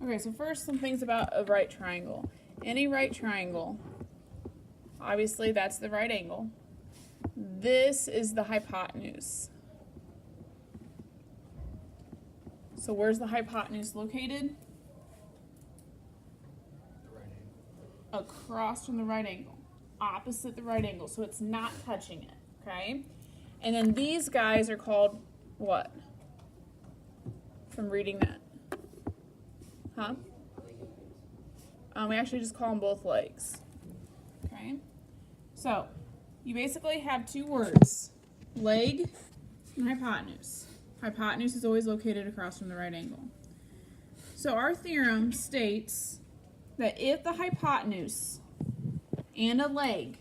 Okay, so first some things about a right triangle. Any right triangle, obviously that's the right angle. This is the hypotenuse. So where's the hypotenuse located? The right angle. Across from the right angle, opposite the right angle, so it's not touching it, okay? And then these guys are called what? From reading that. Huh? We actually just call them both legs. Okay? So, you basically have two words, leg and hypotenuse. Hypotenuse is always located across from the right angle. So our theorem states that if the hypotenuse and a leg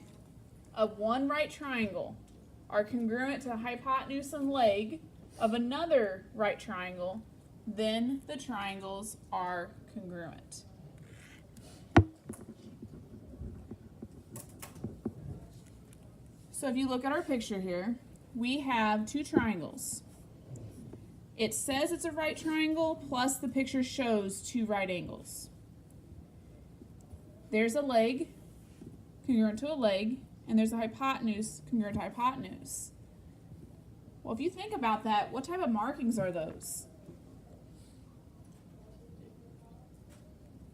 of one right triangle are congruent to the hypotenuse and leg of another right triangle, then the triangles are congruent. So if you look at our picture here, we have two triangles. It says it's a right triangle, plus the picture shows two right angles. There's a leg congruent to a leg, and there's a hypotenuse congruent to hypotenuse. Well, if you think about that, what type of markings are those?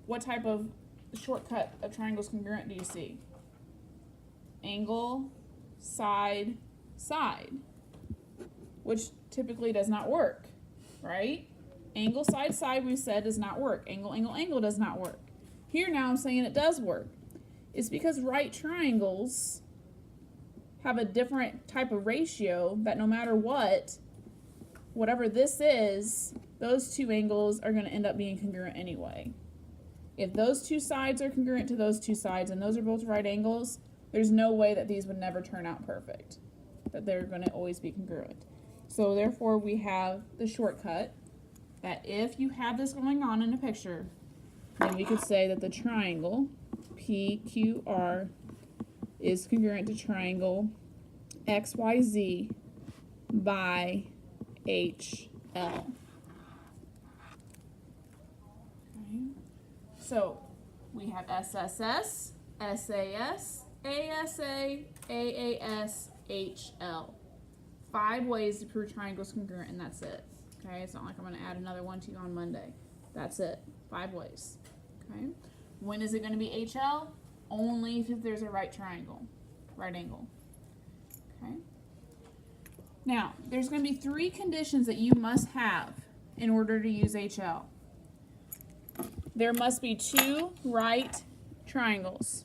What type of shortcut of triangles congruent do you see? Angle, side, side, which typically does not work, right? Angle, side, side, we said does not work. Angle, angle, angle does not work. Here now I'm saying it does work. It's because right triangles have a different type of ratio that no matter what, whatever this is, those two angles are going to end up being congruent anyway. If those two sides are congruent to those two sides and those are both right angles, there's no way that these would never turn out perfect, that they're going to always be congruent. So therefore we have the shortcut that if you have this going on in a picture, then we could say that the triangle PQR is congruent to triangle XYZ by HL. Okay. So we have SSS, SAS, ASA, AAS, HL. 5 ways to prove triangles congruent, and that's it. Okay, it's not like I'm going to add another one to you on Monday. That's it. 5 ways. Okay. When is it going to be HL? Only if there's a right triangle, right angle. Okay. Now, there's going to be 3 conditions that you must have in order to use HL. There must be 2 right triangles.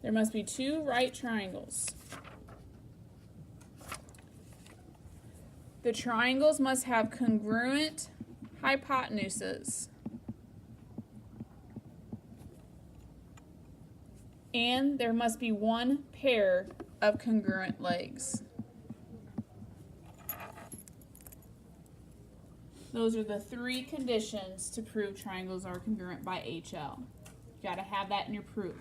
There must be 2 right triangles. The triangles must have congruent hypotenuses. And there must be 1 pair of congruent legs. Those are the 3 conditions to prove triangles are congruent by HL. You got to have that in your proof.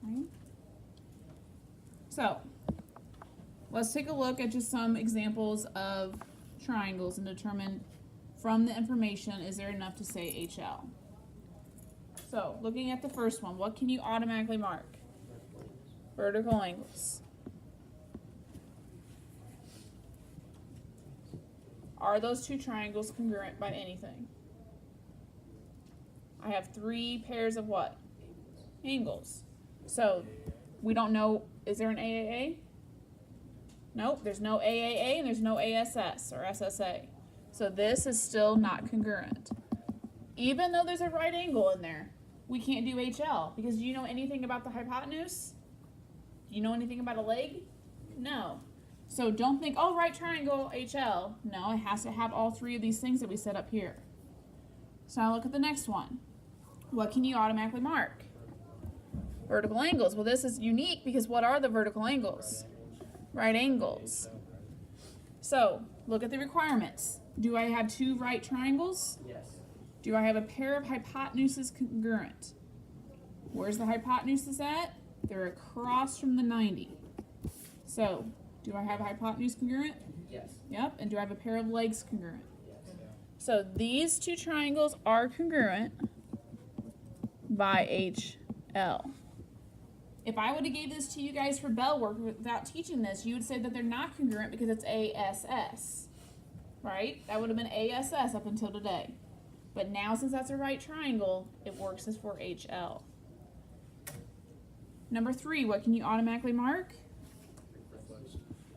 Okay. So, let's take a look at just some examples of triangles and determine from the information, is there enough to say HL? So, looking at the first one, what can you automatically mark? Vertical angles. Are those 2 triangles congruent by anything? I have 3 pairs of what? Angles. So, we don't know, is there an AAA? Nope, there's no AAA and there's no ASS or SSA. So this is still not congruent. Even though there's a right angle in there, we can't do HL, because do you know anything about the hypotenuse? Do you know anything about a leg? No. So don't think, oh, right triangle, HL. No, it has to have all 3 of these things that we set up here. So now look at the next one. What can you automatically mark? Vertical angles. Well, this is unique because what are the vertical angles? Right angles. So, look at the requirements. Do I have 2 right triangles? Yes. Do I have a pair of hypotenuses congruent? Where's the hypotenuses at? They're across from the 90. So, Do I have a hypotenuse congruent? Yes. Yep. And do I have a pair of legs congruent? Yes. So these two triangles are congruent by HL. If I would have gave this to you guys for bell work without teaching this, you would say that they're not congruent because it's ASS, right? That would have been ASS up until today. But now, since that's a right triangle, it works as for HL. Number 3, what can you automatically mark?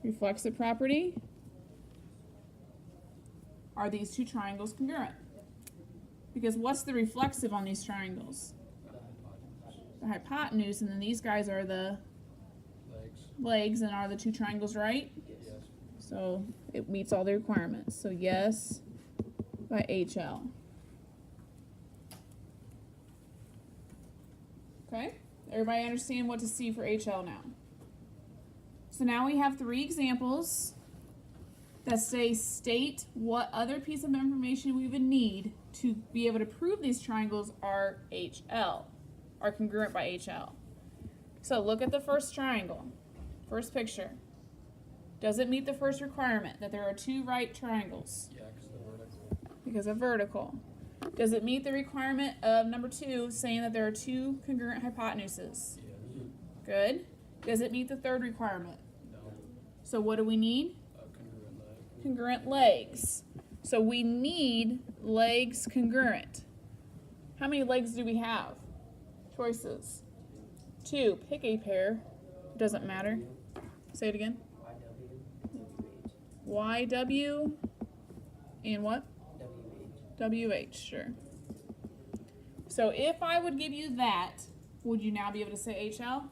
Reflexive property. Are these two triangles congruent? Because what's the reflexive on these triangles? The hypotenuse, and then these guys are the legs, and are the two triangles right? Yes. So it meets all the requirements. So yes by HL. Okay? Everybody understand what to see for HL now? So now we have 3 examples that say state what other piece of information we would need to be able to prove these triangles are HL, are congruent by HL. So look at the first triangle, first picture. Does it meet the first requirement that there are 2 right triangles? Yeah, because the vertical. Because of vertical. Does it meet the requirement of number 2 saying that there are 2 congruent hypotenuses? Yes. Good. Does it meet the third requirement? No. So what do we need? Congruent leg. Congruent legs. So we need legs congruent. How many legs do we have? Choices. 2. Pick a pair. Doesn't matter. Say it again. YW and what? WH, sure. So if I would give you that, would you now be able to say HL?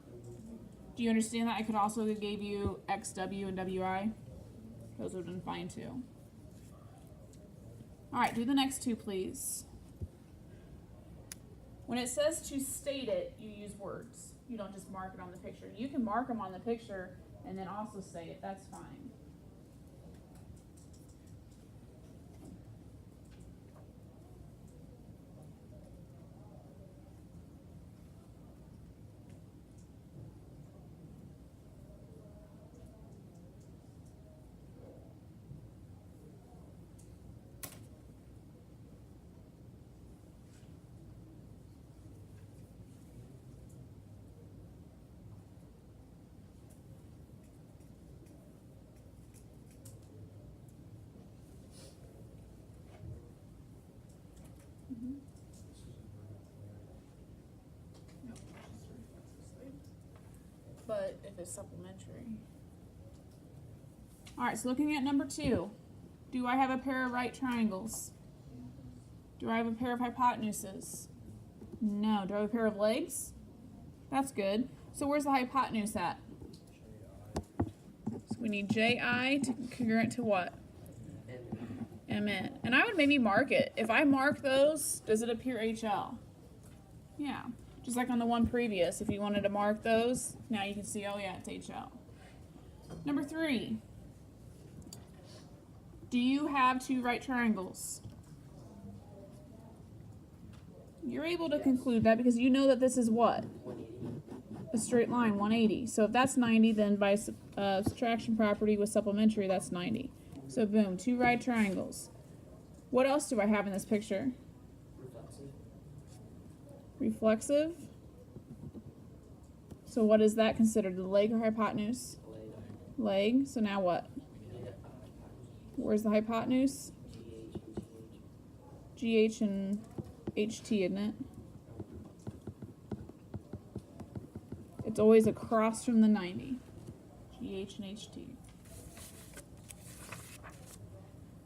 Do you understand that I could also have gave you XW and WI? Those would have been fine too. All right, do the next 2, please. When it says to state it, you use words. You don't just mark it on the picture. You can mark them on the picture and then also say it. That's fine. But if it's supplementary. All right, so looking at number 2, do I have a pair of right triangles? Do I have a pair of hypotenuses? No. Do I have a pair of legs? That's good. So where's the hypotenuse at? So we need JI to congruent to what? MN. And I would maybe mark it. If I mark those, does it appear HL? Yeah. Just like on the one previous, if you wanted to mark those, now you can see, oh yeah, it's HL. Number 3. Do you have 2 right triangles? You're able to conclude that because you know that this is what? 180. A straight line, 180. So if that's 90, then by subtraction property with supplementary, that's 90. So boom, 2 right triangles. What else do I have in this picture? Reflexive. Reflexive. So what is that considered? The leg or hypotenuse? Leg. Leg. So now what? And Where's the hypotenuse? GH and GH. GH and HT, isn't it? It's always across from the 90. GH and HT.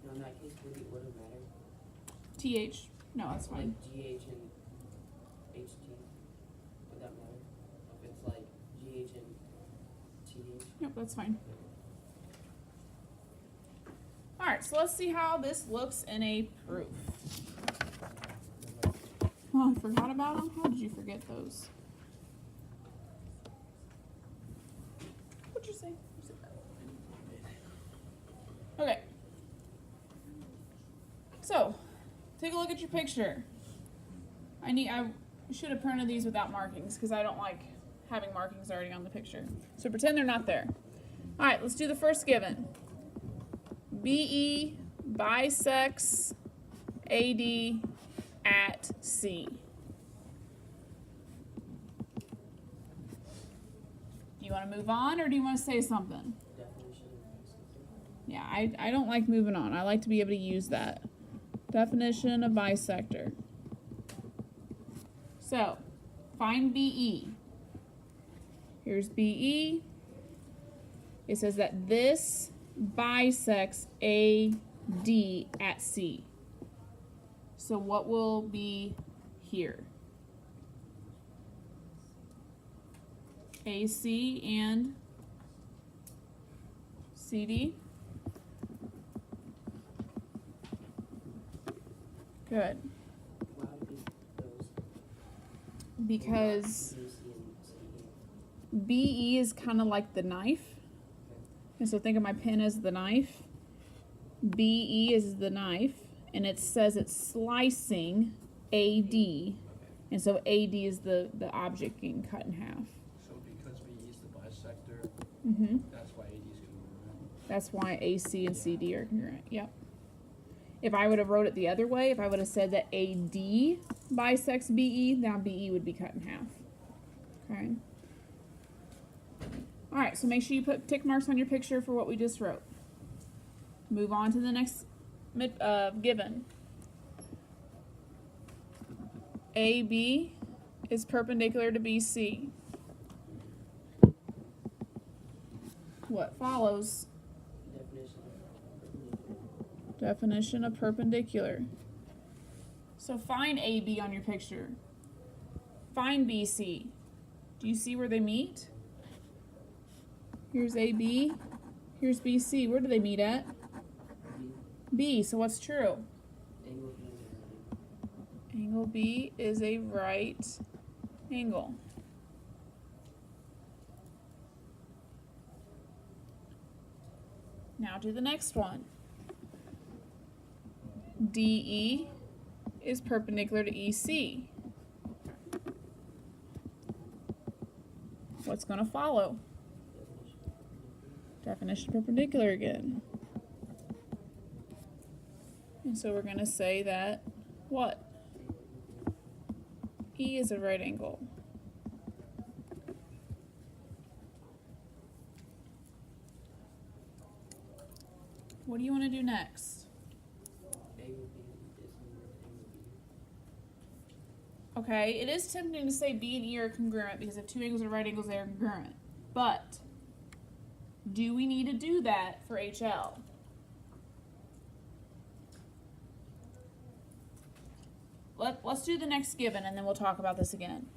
No, in that case, would it matter? TH. No, that's fine. Like GH and HT. Would that matter? If it's like GH and TH. Yep, that's fine. Alright, so let's see how this looks in a proof. Oh, I forgot about them? How did you forget those? What'd you say? You said that. Okay. So, take a look at your picture. I should have printed these without markings because I don't like having markings already on the picture. So pretend they're not there. All right, let's do the first given. BE bisects AD at C. Do you want to move on or do you want to say something? Definition of bisector. Yeah, I don't like moving on. I like to be able to use that. Definition of bisector. So, find BE. Here's BE. It says that this bisects AD at C. So what will be here? AC and CD. Good. Why would be those? Because AC and CE. BE is kind of like the knife. And so think of my pen as the knife. BE is the knife. And it says it's slicing AD. And so AD is the object getting cut in half. So because we use the bisector, Mm-hmm. that's why AD is congruent. That's why AC and CD are congruent. Yep. If I would have wrote it the other way, if I would have said that AD bisects BE, now BE would be cut in half. Okay. All right, so make sure you put tick marks on your picture for what we just wrote. Move on to the next given. AB is perpendicular to BC. What follows? Definition of perpendicular. Definition of perpendicular. So find AB on your picture. Find BC. Do you see where they meet? Here's AB. Here's BC. Where do they meet at? B. B. So what's true? Angle B is a right. Angle B is a right angle. Now do the next one. DE is perpendicular to EC. What's going to follow? Definition of perpendicular again. And so we're going to say that what? E is a right angle. What do you want to do next? Angle B is congruent to angle B. Okay, it is tempting to say B and E are congruent because if two angles are right angles, they are congruent. But do we need to do that for HL? Let's do the next given and then we'll talk about this again.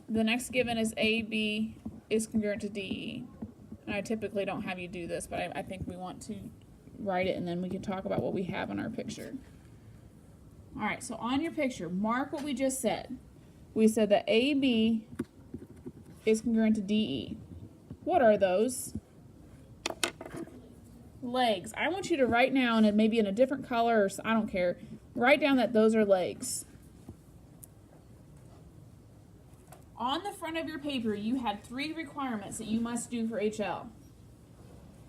The next given is AB is congruent to DE. And I typically don't have you do this, but I think we want to write it and then we can talk about what we have in our picture. All right, so on your picture, mark what we just said. We said that AB is congruent to DE. What are those? Legs. I want you to write down, and maybe in a different color, or I don't care, write down that those are legs. On the front of your paper, you had 3 requirements that you must do for HL.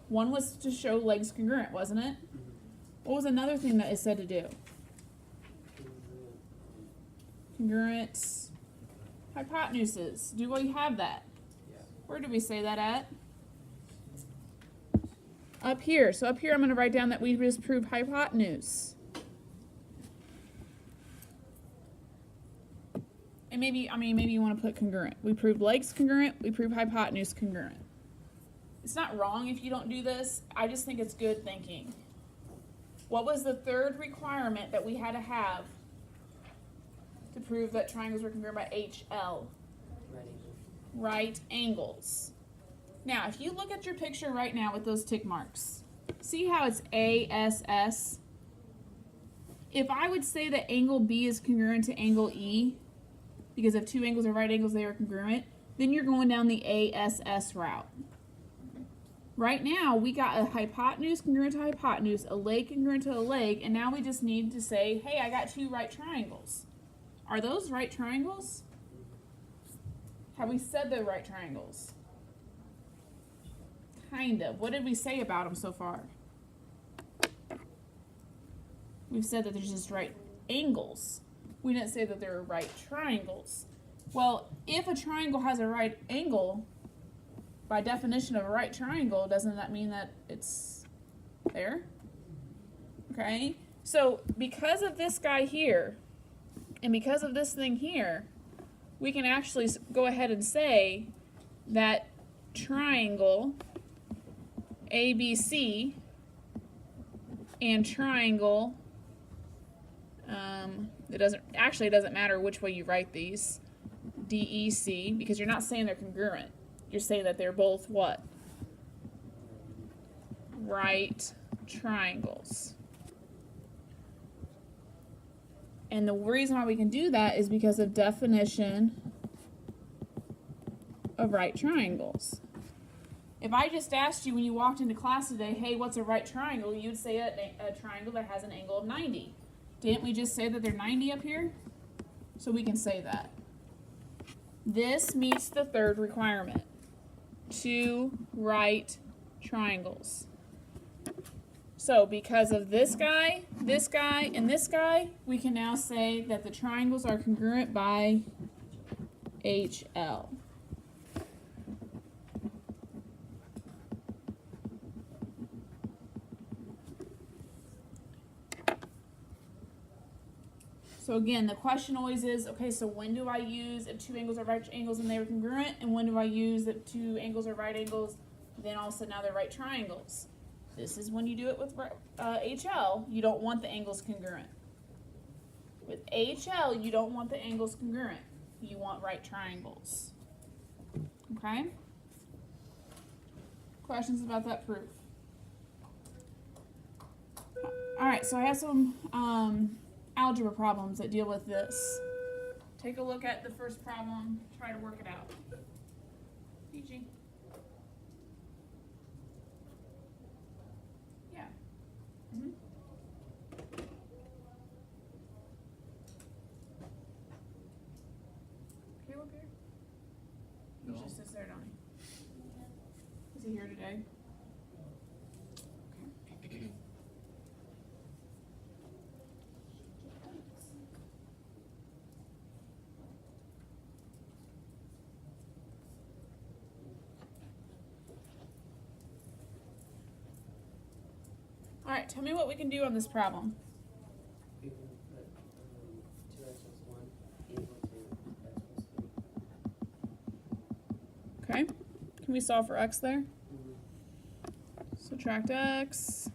One was to show legs congruent, wasn't it? What was another thing that it said to do? Congruent hypotenuses. Do we have that? Yeah. Where did we say that at? Up here. So up here I'm going to write down that we just proved hypotenuse. And maybe you want to put congruent. We proved legs congruent, we proved hypotenuse congruent. It's not wrong if you don't do this. I just think it's good thinking. What was the third requirement that we had to have to prove that triangles were congruent by HL? Right angle. Right angles. Now, if you look at your picture right now with those tick marks, see how it's ASS? If I would say that angle B is congruent to angle E, because if two angles are right angles, they are congruent, then you're going down the ASS route. Right now, we got a hypotenuse congruent to hypotenuse, a leg congruent to a leg, and now we just need to say, hey, I got 2 right triangles. Are those right triangles? Have we said they're right triangles? kind of. What did we say about them so far? We've said that they're just right angles. We didn't say that they're right triangles. Well, if a triangle has a right angle, by definition of a right triangle, doesn't that mean that it's there? Okay? So, because of this guy here, and because of this thing here, we can actually go ahead and say that triangle ABC and triangle, it doesn't matter which way you write these, DEC, because you're not saying they're congruent. You're saying that they're both what? Right triangles. And the reason why we can do that is because of definition of right triangles. If I just asked you when you walked into class today, hey, what's a right triangle? You'd say a triangle that has an angle of 90. Didn't we just say that they're 90 up here? So we can say that. This meets the third requirement. 2 right triangles. So because of this guy, and this guy, we can now say that the triangles are congruent by HL. So again, the question always is, okay, so when do I use if 2 angles are right angles and they are congruent, and when do I use if 2 angles are right angles, then all of a sudden now they're right triangles? This is when you do it with HL, you don't want the angles congruent. With HL, you don't want the angles congruent. You want right triangles. Okay? Questions about that proof? Alright, so I have some algebra problems that deal with this. Take a look at the first problem, try to work it out. PG. Yeah. Mm-hmm. Caleb here? He No. just sits there, don't he? Is he here today? Alright, tell me what we can do on this problem. We can put 2x plus 1 equal to x plus 3. Okay? Can we solve for x there? Subtract x.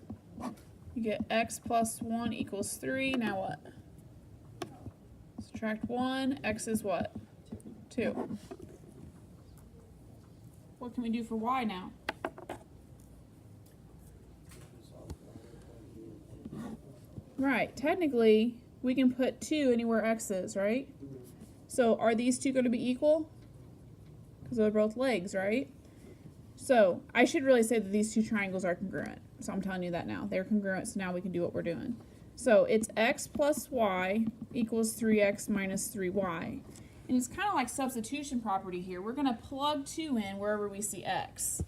You get x plus 1 equals 3. Now what? Subtract 1. X is what? 2. What can we do for y now? Right. Technically, we can put 2 anywhere x is, right? So are these two going to be equal? Because they're both legs, right? So I should really say that these two triangles are congruent. So I'm telling you that now. They're congruent, so now we can do what we're doing. So it's x plus y equals 3x minus 3y. And it's kind of like substitution property here. We're going to plug 2 in wherever we see x.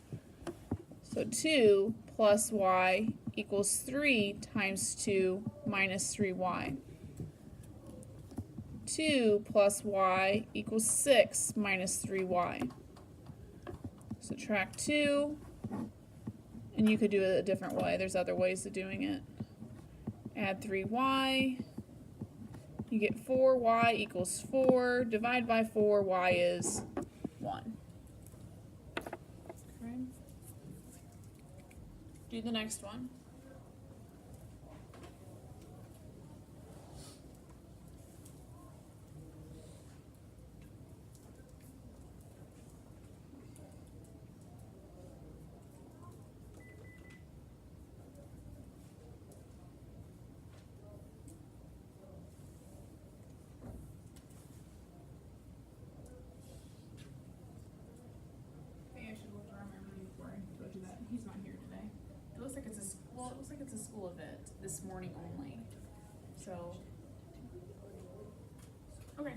So 2 plus y equals 3 times 2 minus 3y. 2 plus y equals 6 minus 3y. Subtract 2, and you could do it a different way. There's other ways of doing it. Add 3y. You get 4y equals 4. Divide by 4, y is 1. Okay. Do the next one. He's not here today. It looks like it's a school event this morning only. So okay.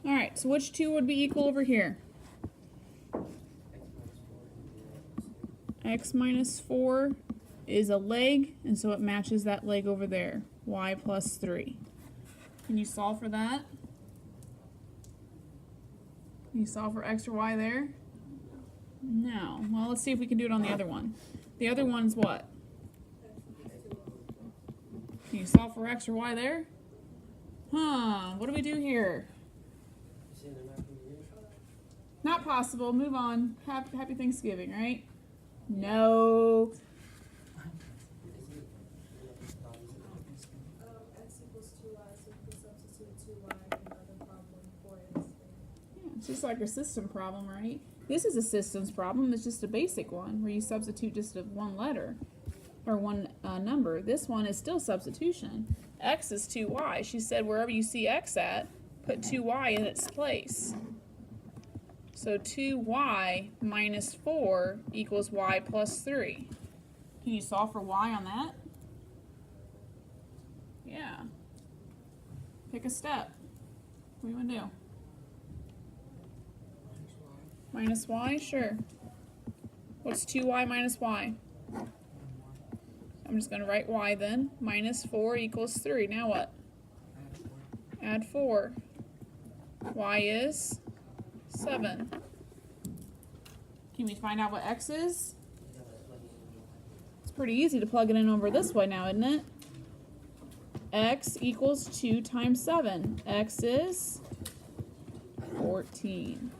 Alright, so which 2 would be equal over here? X minus 4 is a leg, and so it matches that leg over there. Y plus 3. Can you solve for that? Can you solve for X or Y there? No. Well, let's see if we can do it on the other one. The other one's what? Can you solve for X or Y there? Huh, what do we do here? You say they're not gonna do it? Not possible, move on. Happy Thanksgiving, right? No. Is it? X equals 2y, so you can substitute 2y in another problem for x. Yeah, it's just like a system problem, right? This is a systems problem, it's just a basic one where you substitute just one letter or one number. This one is still substitution. X is 2y. She said wherever you see X at, put 2y in its place. So 2y minus 4 equals y plus 3. Can you solve for y on that? Yeah. Pick a step. What do you want to do? Minus y? Sure. What's 2y minus y? I'm just going to write y then. Minus 4 equals 3. Now what? Add 4. Y is 7. Can we find out what x is? Yeah, but plug it in. It's pretty easy to plug it in over this way now, isn't it? X equals 2 times 7. X is 14.